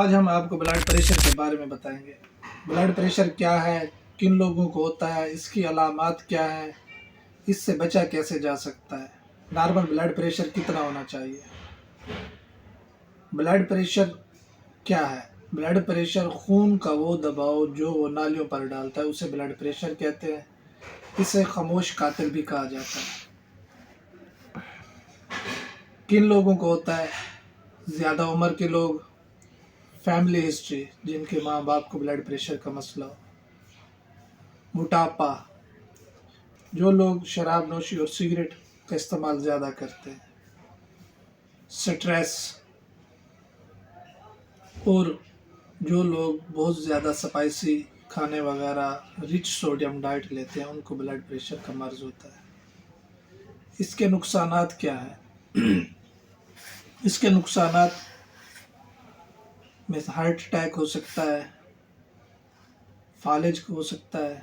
آج ہم آپ کو بلڈ پریشر کے بارے میں بتائیں گے۔ بلڈ پریشر کیا ہے، کن لوگوں کو ہوتا ہے، اس کی علامات کیا ہیں، اس سے بچا کیسے جا سکتا ہے، نارمل بلڈ پریشر کتنا ہونا چاہیے۔ بلڈ پریشر کیا ہے؟ بلڈ پریشر خون کا وہ دباؤ جو وہ نالیوں پر ڈالتا ہے، اسے بلڈ پریشر کہتے ہیں۔ اسے خاموش قاتل بھی کہا جاتا ہے۔ کن لوگوں کو ہوتا ہے؟ زیادہ عمر کے لوگ، فیملی ہسٹری جن کے ماں باپ کو بلڈ پریشر کا مسئلہ ہو، موٹاپا، جو لوگ شراب نوشی اور سگریٹ کا استعمال زیادہ کرتے ہیں، سٹریس، اور جو لوگ بہت زیادہ سپائسی کھانے وغیرہ رچ سوڈیم ڈائٹ لیتے ہیں ان کو بلڈ پریشر کا مرض ہوتا ہے۔ اس کے نقصانات کیا ہیں؟ اس کے نقصانات میں ہارٹ اٹیک ہو سکتا ہے، فالج ہو سکتا ہے،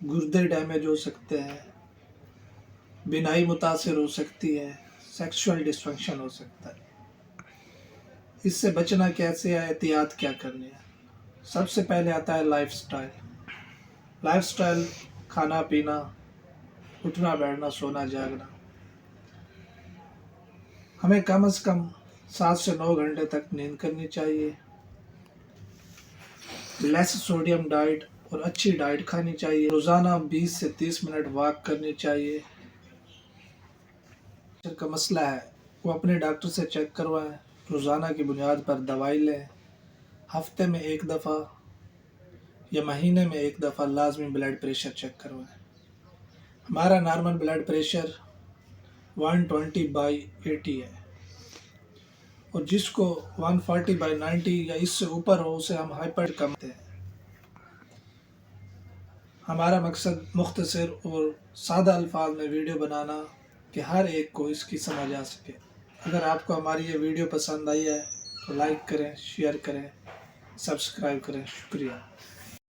گردے ڈیمیج ہو سکتے ہیں، بینائی متاثر ہو سکتی ہے، سیکسول ڈسفنکشن ہو سکتا ہے۔ اس سے بچنا کیسے ہے، احتیاط کیا کرنی ہے؟ سب سے پہلے آتا ہے لائف سٹائل۔ لائف سٹائل، کھانا پینا، اٹھنا بیٹھنا، سونا جاگنا۔ ہمیں کم از کم 7 سے 9 گھنٹے تک نیند کرنی چاہیے، لیس سوڈیم ڈائٹ اور اچھی ڈائٹ کھانی چاہیے، روزانہ 20 سے 30 منٹ واک کرنی چاہیے۔ کا مسئلہ ہے وہ اپنے ڈاکٹر سے چیک کروائیں، روزانہ کی بنیاد پر دوائی لیں، ہفتے میں 1 دفعہ یا مہینے میں 1 دفعہ لازمی بلڈ پریشر چیک کروائیں۔ ہمارا نارمل بلڈ پریشر 120/80 ہے، اور جس کو 140/90 یا اس سے اوپر ہو اسے ہم ہائپر کہتے ہیں۔ ہمارا مقصد مختصر اور سادہ الفاظ میں ویڈیو بنانا کہ ہر ایک کو اس کی سمجھ آ سکے۔ اگر آپ کو ہماری یہ ویڈیو پسند آئی ہے تو لائک کریں، شیئر کریں، سبسکرائب کریں۔ شکریہ۔